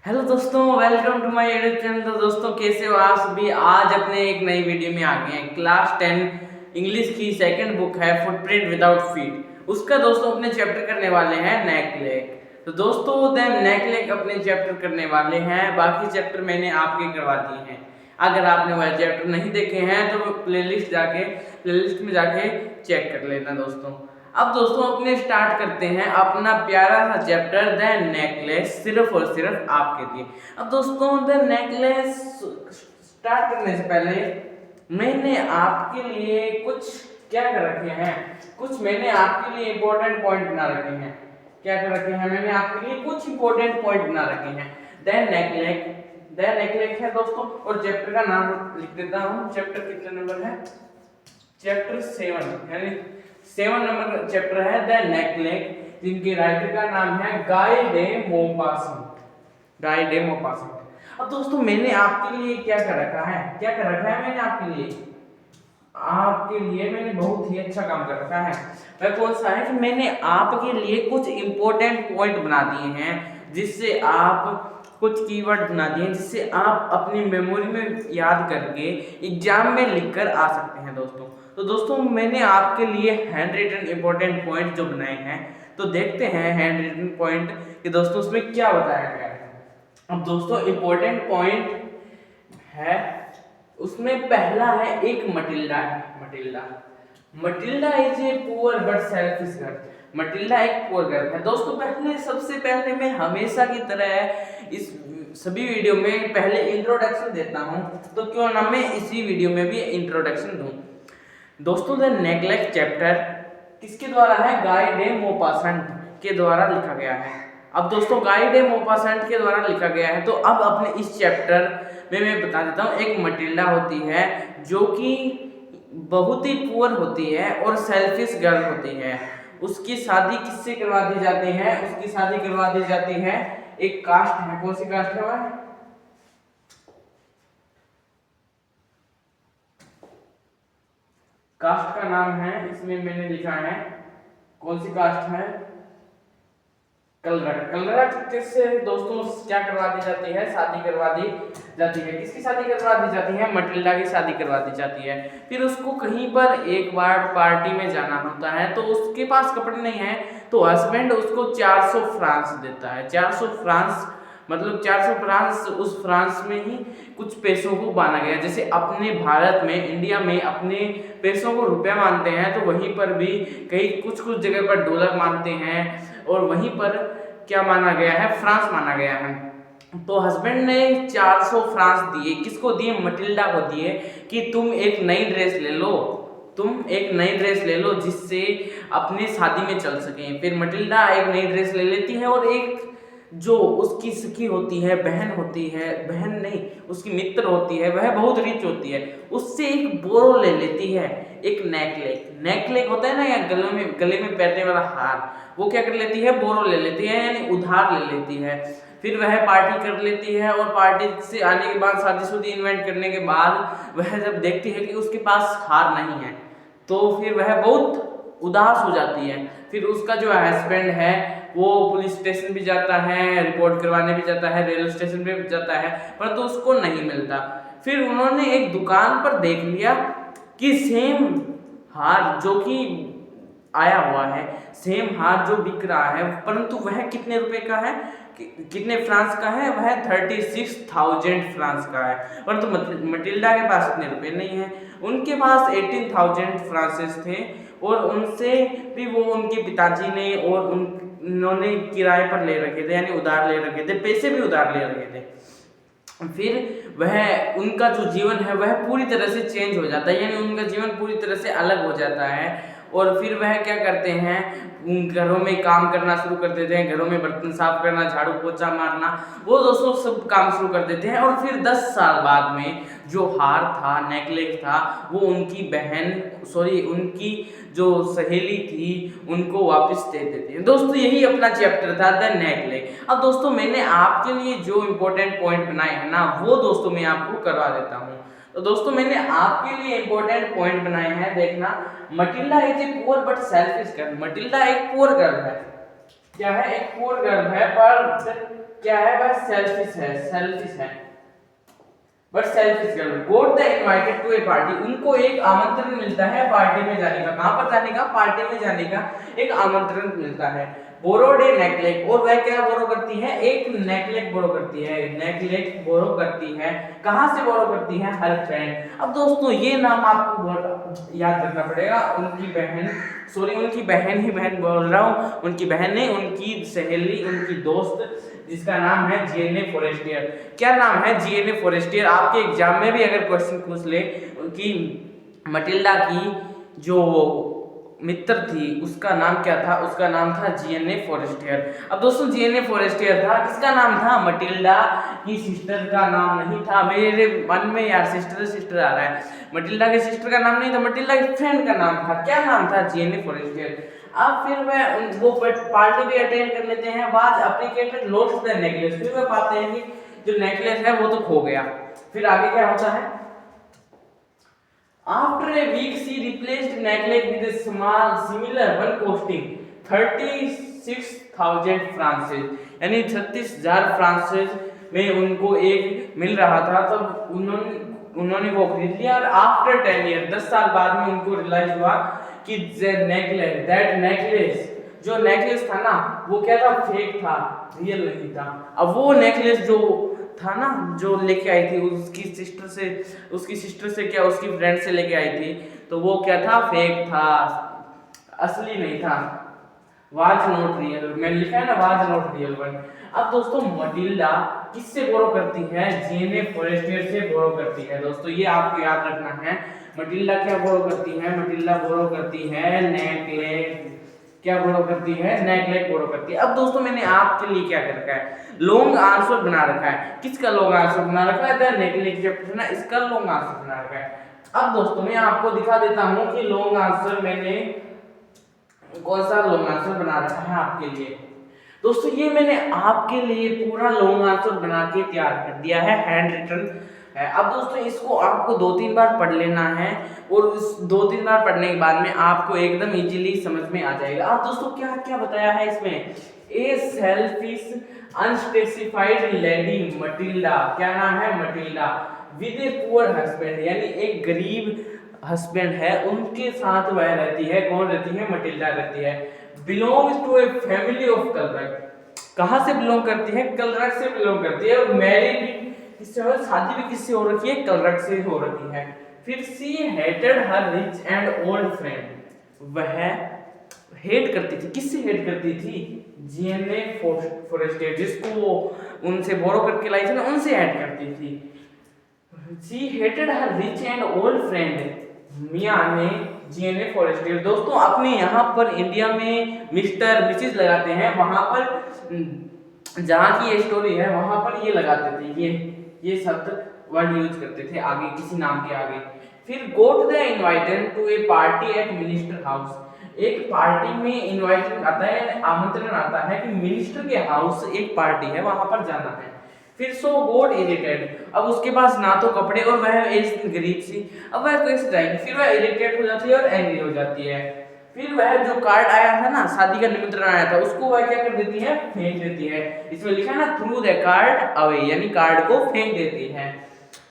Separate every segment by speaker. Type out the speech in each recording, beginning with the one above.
Speaker 1: Hello दोस्तों, welcome to my YouTube channel. तो दोस्तों कैसे हो आप सभी। आज अपने एक नई वीडियो में आ गए हैं। क्लास 10 इंग्लिश की सेकंड बुक है फुटप्रिंट विदाउट फीट। उसका दोस्तों अपने चैप्टर करने वाले हैं नेक लेग। तो दोस्तों नेक लेग अपने चैप्टर करने वाले हैं। बाकी चैप्टर मैंने आपके करवा दिए हैं। अगर आपने वह चैप्टर नहीं देखे हैं तो प्लेलिस्ट में जाके चेक कर लेना दोस्तों। अब दोस्तों अपने स्टार्ट करते हैं अपना प्यारा सा चैप्टर द नेकलेस, सिर्फ और सिर्फ आपके लिए। अब दोस्तों द नेकलेस स्टार्ट करने से पहले मैंने आपके लिए कुछ क्या कर रखे हैं, कुछ मैंने आपके लिए इंपॉर्टेंट पॉइंट बना रखे हैं। क्या कर रखे हैं, मैंने आपके लिए कुछ इंपॉर्टेंट पॉइंट बना रखे हैं। द नेकलेस है दोस्तों, और चैप्टर का नाम लिख देता हूँ। चैप्टर कितने नंबर है? चैप्टर 7, यानी 7 नंबर चैप्टर है द नेकलेस, जिनके राइटर का नाम है गाय डे मॉपासेंट। अब दोस्तों मैंने आपके लिए क्या कर रखा है मैंने आपके लिए मैंने बहुत ही अच्छा काम कर रखा है। वह कौन सा है कि मैंने आपके लिए कुछ इंपॉर्टेंट पॉइंट बना दिए हैं, जिससे आप कुछ कीवर्ड बना दिए जिससे आप अपनी मेमोरी में याद करके एग्जाम में लिखकर आ सकते हैं दोस्तों। तो दोस्तों मैंने आपके लिए हैंड रिटन इंपॉर्टेंट पॉइंट जो बनाए हैं, तो देखते हैं हैंड रिटन पॉइंट कि दोस्तों उसमें क्या बताया गया है। अब दोस्तों इंपॉर्टेंट पॉइंट है, उसमें पहला है एक मटिल्डा है। Matilda is a poor but selfish girl. Matilda एक पुअर गर्ल है दोस्तों। सबसे पहले मैं हमेशा की तरह इस सभी वीडियो में पहले इंट्रोडक्शन देता हूं, तो क्यों ना मैं इसी वीडियो में भी इंट्रोडक्शन दूं। दोस्तों द नेकलेस चैप्टर किसके द्वारा है? गाय डे मॉपासेंट के द्वारा लिखा गया है। अब दोस्तों गाय डे मॉपासेंट के द्वारा लिखा गया है, तो अब अपने इस चैप्टर में मैं बता देता हूँ। एक मटिल्डा होती है जो कि बहुत ही पुअर होती है और सेल्फिश गर्ल होती है। उसकी शादी किससे करवा दी जाती है? उसकी शादी करवा दी जाती है एक कास्ट है। कौन सी कास्ट है वह? कास्ट का नाम है, इसमें मैंने लिखा है कौन सी कास्ट है? कलरक किससे दोस्तों क्या करवा दी जाती है? शादी करवा दी जाती है। किसकी शादी करवा दी जाती है? मटिल्डा की शादी करवा दी जाती है। फिर उसको कहीं पर एक बार पार्टी में जाना होता है, तो उसके पास कपड़े नहीं है, तो हस्बैंड उसको 400 फ्रांस देता है। 400 फ्रांस मतलब 400 फ्रांस, उस फ्रांस में ही कुछ पैसों को माना गया। जैसे अपने भारत में, इंडिया में अपने पैसों को रुपया मानते हैं, तो वहीं पर भी कई कुछ जगह पर डॉलर मानते हैं, और वहीं पर क्या माना गया है? फ्रांस माना गया है। तो हस्बैंड ने 400 फ्रांस दिए। किसको दिए? मटिल्डा को दिए कि तुम एक नई ड्रेस ले लो जिससे अपनी शादी में चल सके। फिर मटिल्डा एक नई ड्रेस ले लेती है, और एक जो उसकी सखी होती है, बहन नहीं, उसकी मित्र होती है, वह बहुत रिच होती है, उससे एक बोरो ले लेती है, एक नेकलेस होता है ना, या गले में पहनने वाला हार, वो क्या कर लेती है? बोरो ले लेती है, यानी उधार ले लेती है। फिर वह पार्टी कर लेती है, और पार्टी से आने के बाद, शादीशुदी इन्वाइट करने के बाद, वह जब देखती है कि उसके पास हार नहीं है, तो फिर वह बहुत उदास हो जाती है। फिर उसका जो हस्बैंड है वो पुलिस स्टेशन भी जाता है, रिपोर्ट करवाने भी जाता है, रेलवे स्टेशन पे भी जाता है, परंतु तो उसको नहीं मिलता। फिर उन्होंने एक दुकान पर देख लिया कि सेम हार जो कि आया हुआ है, सेम हार जो बिक रहा है, परंतु वह कितने रुपए का है, कितने फ्रांस का है? वह 36,000 फ्रांस का है। परंतु मटिल्डा के पास इतने रुपए नहीं है। उनके पास 18,000 फ्रांसेस थे, और उनसे भी वो उनके पिताजी ने और उन्होंने किराए पर ले रखे थे, यानी उधार ले रखे थे, पैसे भी उधार ले रखे थे। फिर वह उनका जो जीवन है वह पूरी तरह से चेंज हो जाता है, यानी उनका जीवन पूरी तरह से अलग हो जाता है। और फिर वह क्या करते हैं? घरों में काम करना शुरू कर देते हैं, घरों में बर्तन साफ करना, झाड़ू पोछा मारना, वो दोस्तों सब काम शुरू कर देते हैं। और फिर 10 साल बाद में जो हार था, नेकलेस था, वो उनकी जो सहेली थी उनको वापस दे देते हैं। दोस्तों यही अपना चैप्टर था द नेकलेस। अब दोस्तों मैंने आपके लिए जो इंपॉर्टेंट पॉइंट बनाए हैं ना, वो दोस्तों मैं आपको करवा देता हूँ। तो दोस्तों मैंने आपके लिए इंपॉर्टेंट पॉइंट बनाए हैं, देखना। Matilda is a poor but selfish girl. Matilda एक पुअर गर्ल है, क्या है, एक पुअर गर्ल है, पर क्या है, वह सेल्फिश है but selfish girl. Got the invited to a party, उनको एक आमंत्रण मिलता है पार्टी में जाने का। कहां पर जाने का, पार्टी में जाने का एक आमंत्रण मिलता है। बोरोड ए नेकलेस, और वह क्या बोरो करती है, एक नेकलेस बोरो करती है, नेकलेस बोरो करती है। कहां से बोरो करती है, हर फ्रेंड। अब दोस्तों ये नाम आपको बहुत याद रखना पड़ेगा। उनकी बहन, सॉरी उनकी बहन ही बहन बोल रहा हूँ, उनकी बहन नहीं, उनकी सहेली, उनकी दोस्त, जिसका नाम है जीएनए फॉरेस्टियर। क्या नाम है, जीएनए फॉरेस्टियर। आपके एग्जाम में भी अगर क्वेश्चन पूछ ले कि मटिल्डा की जो मित्र थी उसका नाम क्या था, उसका नाम था जीएनए फॉरेस्टियर। अब दोस्तों जीएनए फॉरेस्टियर था, किसका नाम था, मटिल्डा की सिस्टर का नाम नहीं था। मेरे मन में यार सिस्टर आ रहा है, मटिल्डा के सिस्टर का नाम नहीं था, मटिल्डा के फ्रेंड का नाम था। क्या नाम था, जीएनए फॉरेस्टियर। अब फिर वह वो पार्टी भी अटेंड कर लेते हैं, बाद एप्लीकेटेड लॉस्ट द नेकलेस, फिर वह पाते हैं कि जो नेकलेस है वो तो खो गया। फिर आगे क्या होता है, after a week she replaced necklace with a small similar one costing 36,000 francs, यानी 36,000 फ्रांसेस में उनको एक मिल रहा था। तब उन्होंने वो खरीद लिया। और आफ्टर 10 ईयर, 10 साल बाद में उनको रियलाइज हुआ कि दैट नेकलेस, जो नेकलेस था ना वो क्या था, फेक था, रियल नहीं था। अब वो नेकलेस जो था ना, जो लेके आई थी उसकी सिस्टर से क्या, उसकी फ्रेंड से लेके आई थी, तो वो क्या था, फेक था, असली नहीं था। वाज नॉट रियल, मैंने लिखा है ना, वाज नॉट रियल वन। अब दोस्तों मटिल्डा किससे बोरो करती है, जीएनए फॉरेस्टियर से बोरो करती है। दोस्तों ये आपको याद रखना है, मटिल्डा क्या बोरो करती है, मटिल्डा बोरो करती है नेकलेस। क्या बोरो करती है, नेकलेस बोरो करती है। अब दोस्तों मैंने आपके लिए क्या कर रखा है, लॉन्ग आंसर बना रखा है। किसका लॉन्ग आंसर बना रखा है, द नेकलेस चैप्टर है ना, इसका लॉन्ग आंसर बना रखा है। अब दोस्तों मैं आपको दिखा देता हूं कि लॉन्ग आंसर मैंने कौन सा लॉन्ग आंसर बना रखा है आपके लिए। दोस्तों ये मैंने आपके लिए पूरा लॉन्ग आंसर बना के तैयार कर दिया है, हैंड रिटन है। अब दोस्तों इसको आपको 2-3 बार पढ़ लेना है, और उस 2-3 बार पढ़ने के बाद में आपको एकदम इजीली समझ में आ जाएगा। अब दोस्तों क्या क्या बताया है इसमें, ए सेल्फिश अनस्पेसिफाइड लेडी मटिल्डा, क्या नाम है, Matilda, with a poor husband, यानी एक गरीब हस्बैंड है, उनके साथ वह रहती है। कौन रहती है, मटिल्डा रहती है। Belongs to a family of clerk, कहां से बिलोंग करती है, कलरक से बिलोंग करती है। और मैरिड भी किससे हो, शादी भी किससे हो रखी है, कलरक से हो रखी है। फिर she hated her rich and old friend, वह हेट करती थी, किससे हेट करती थी, जीएनए फॉरेस्टियर, जिसको वो उनसे बोरो करके लाई थी ना, उनसे हेट करती थी। She hated her rich and old friend, मिया ने जीएनए फॉरेस्टियर। दोस्तों अपने यहाँ पर इंडिया में मिस्टर मिसिस लगाते हैं, वहां पर जहाँ की ये स्टोरी है वहां पर ये लगाते थे, ये शब्द वर्ड यूज करते थे आगे किसी नाम के आगे। फिर got the invited to a party at minister house, एक पार्टी में इनवाइटेड आता है, आमंत्रण आता है कि मिनिस्टर के हाउस एक पार्टी है, वहां पर जाना है। फिर सो गोट इरिटेड, अब उसके पास ना तो कपड़े और वह एक गरीब सी, अब वह कैसे जाएगी, फिर वह इरिटेट हो जाती है और एंग्री हो जाती है। फिर वह जो कार्ड आया था ना, शादी का निमंत्रण आया था, उसको वह क्या कर देती है, फेंक देती है। इसमें लिखा है ना, थ्रू द कार्ड अवे, यानी कार्ड को फेंक देती है।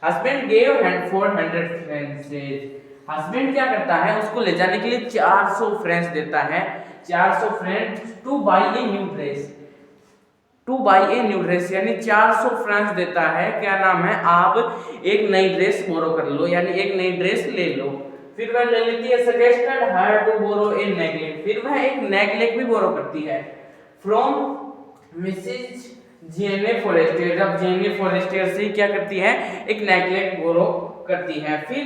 Speaker 1: हस्बैंड गेव 400 फ्रेंचेस, हस्बैंड क्या करता है, उसको ले जाने के लिए 400 फ्रेंच देता है, 400 French two by a new dress, two by a new dress, यानी 400 फ्रेंच देता है। क्या नाम है, आप एक नई ड्रेस बोरो कर लो, यानी एक नई ड्रेस ले लो। फिर वह ले लेती है, suggested her to borrow a necklace, फिर वह एक नेकलेस भी बोरो करती है फ्रॉम मिसेज जीएनए फॉरेस्टियर, जब जीएनए फॉरेस्टियर से क्या करती है, एक नेकलेस बोरो करती है। फिर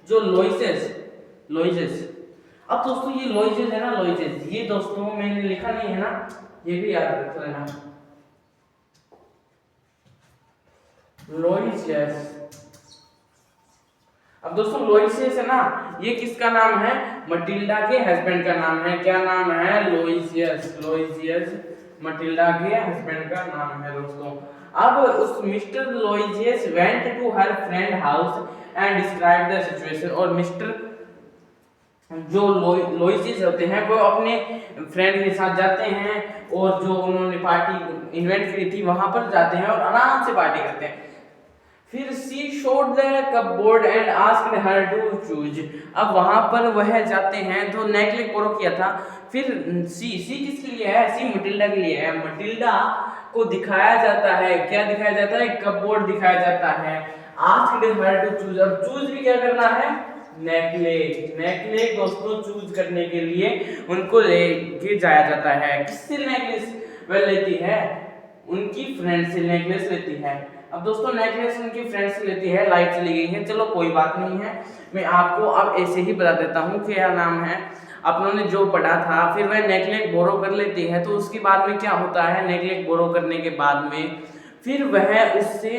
Speaker 1: जो लोइसेस, अब दोस्तों ये लोइसेस है ना, लोइसेस, ये दोस्तों मैंने लिखा नहीं है ना, ये भी याद रख लेना, लोइसियस। अब दोस्तों लोइसियस है ना, ये किसका नाम है, मटिल्डा के हस्बैंड का नाम है। क्या नाम है, लोइसियस मटिल्डा के हस्बैंड का नाम है दोस्तों। अब उस mister Loisel went to her friend house and describe the situation, और मिस्टर जो लोइसिस होते हैं वो अपने फ्रेंड के साथ जाते हैं और जो उन्होंने पार्टी इन्वेंट की थी वहां पर जाते हैं और आराम से पार्टी करते हैं। फिर she showed the cupboard and asked her to choose. अब वहां पर वह जाते हैं तो नेक लेग बोरो किया था। फिर सी किसके लिए है? सी मटिल्डा के लिए है। मटिल्डा को दिखाया जाता है, क्या दिखाया जाता है? कपबोर्ड दिखाया जाता है। आस्क्ड हर टू चूज, अब चूज भी क्या करना है? नेकलेस। नेकलेस दोस्तों चूज करने के लिए उनको लेके जाया जाता है। किससे नेकलेस वह लेती है? उनकी फ्रेंड से नेकलेस लेती है। अब दोस्तों नेकलेस उनकी फ्रेंड से लेती है, लाइट चली गई है, चलो कोई बात नहीं है, मैं आपको अब ऐसे ही बता देता हूँ क्या नाम है। आपने जो पढ़ा था, फिर वह नेकलेस बोरो कर लेती है, तो उसके बाद में क्या होता है? नेकलेस बोरो करने के बाद में फिर वह उससे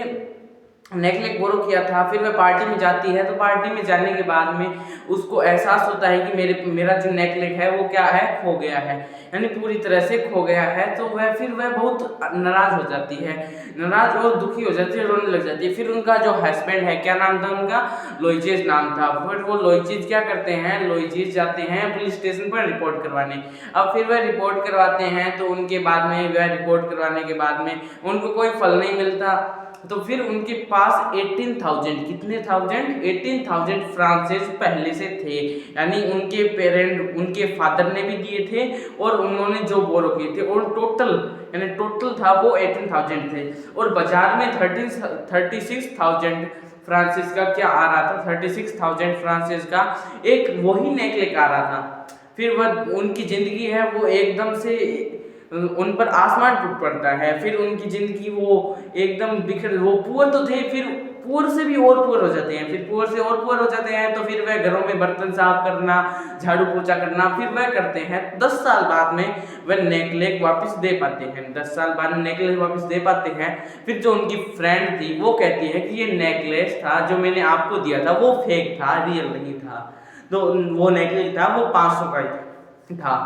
Speaker 1: नेकलेस बोरो किया था, फिर वह पार्टी में जाती है, तो पार्टी में जाने के बाद में उसको एहसास होता है कि मेरा जो नेकलेस है वो क्या है? खो गया है, यानी पूरी तरह से खो गया है। तो वह बहुत नाराज हो जाती है, नाराज और दुखी हो जाती है, रोने लग जाती है। फिर उनका जो हस्बैंड है, क्या नाम था उनका? लोइचिस नाम था। फिर वो लोइचिस क्या करते हैं? लोइचिस जाते हैं पुलिस स्टेशन पर रिपोर्ट करवाने। अब फिर वह रिपोर्ट करवाते हैं, तो उनके बाद में वह रिपोर्ट करवाने के बाद में उनको कोई फल नहीं मिलता, तो फिर उनके पास 18,000 कितने थाउजेंड? 18,000 फ्रांसेस पहले से थे, यानी उनके पेरेंट, उनके फादर ने भी दिए थे और उन्होंने जो बोरो किए थे, और टोटल था वो 18,000 थे। और बाजार में 36,000 फ्रांसिस का क्या आ रहा था? 36,000 फ्रांसिस का एक वही नेकलेस आ रहा था। फिर वह उनकी जिंदगी है वो एकदम से उन पर आसमान टूट पड़ता है। फिर उनकी जिंदगी वो एकदम बिखर, वो पुअर तो थे, फिर पुअर से भी और पुअर हो जाते हैं, फिर पुअर से और पुअर हो जाते हैं। तो फिर वह घरों में बर्तन साफ करना, झाड़ू पोछा करना, फिर वह करते हैं। 10 साल बाद में वह नेकलेस वापस दे पाते हैं, 10 साल बाद नेकलेस वापस दे पाते हैं। फिर जो उनकी फ्रेंड थी वो कहती है कि ये नेकलेस था जो मैंने आपको दिया था वो फेक था, रियल नहीं था। तो वो नेकलेस था वो 500 का ही था।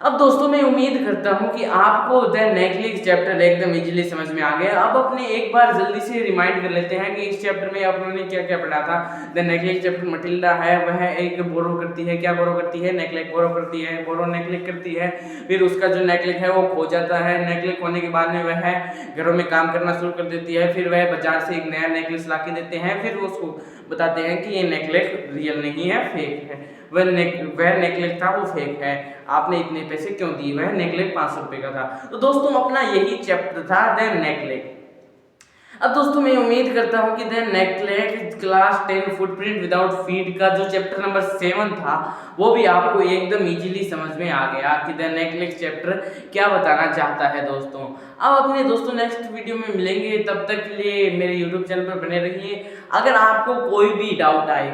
Speaker 1: अब दोस्तों मैं उम्मीद करता हूँ कि आपको द नेकलेस चैप्टर एकदम इजीली समझ में आ गया। अब अपने एक बार जल्दी से रिमाइंड कर लेते हैं कि इस चैप्टर में आपने क्या क्या पढ़ा था। द नेकलेस चैप्टर, मटिल्डा है वह एक बोरो करती है, क्या बोरो करती है? नेकलेस बोरो करती है, बोरो नेकलेस करती है। फिर उसका जो नेकलेस है वो खो जाता है, नेकलेस खोने के बाद में वह घरों में काम करना शुरू कर देती है। फिर वह बाजार से एक नया नेकलेस ला के देते हैं, फिर उसको बताते हैं कि ये नेकलेस रियल नहीं है, फेक है। वह नेकलेस था वो फेक है, आपने इतने पैसे क्यों दिए? वह नेकलेस 500 रुपए का था। तो दोस्तों अपना यही चैप्टर था द नेकलेस। अब दोस्तों मैं उम्मीद करता हूँ कि the necklace class 10 footprint without feet का जो चैप्टर नंबर 7 था वो भी आपको एकदम इजीली समझ में आ गया कि द नेकलेस चैप्टर क्या बताना चाहता है दोस्तों। अब अपने दोस्तों नेक्स्ट वीडियो में मिलेंगे, तब तक के लिए मेरे यूट्यूब चैनल पर बने रहिए। अगर आपको कोई भी डाउट आए,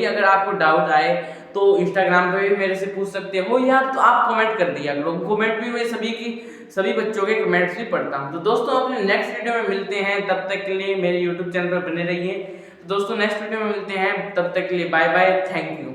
Speaker 1: अगर आपको डाउट आए तो इंस्टाग्राम पे भी मेरे से पूछ सकते हो, या तो आप कमेंट कर दिया करो। कमेंट भी मैं सभी बच्चों के कमेंट्स भी पढ़ता हूँ। तो दोस्तों अपने नेक्स्ट वीडियो में मिलते हैं, तब तक के लिए मेरे यूट्यूब चैनल पर बने रहिए। तो दोस्तों नेक्स्ट वीडियो में मिलते हैं, तब तक के लिए बाय बाय, थैंक यू।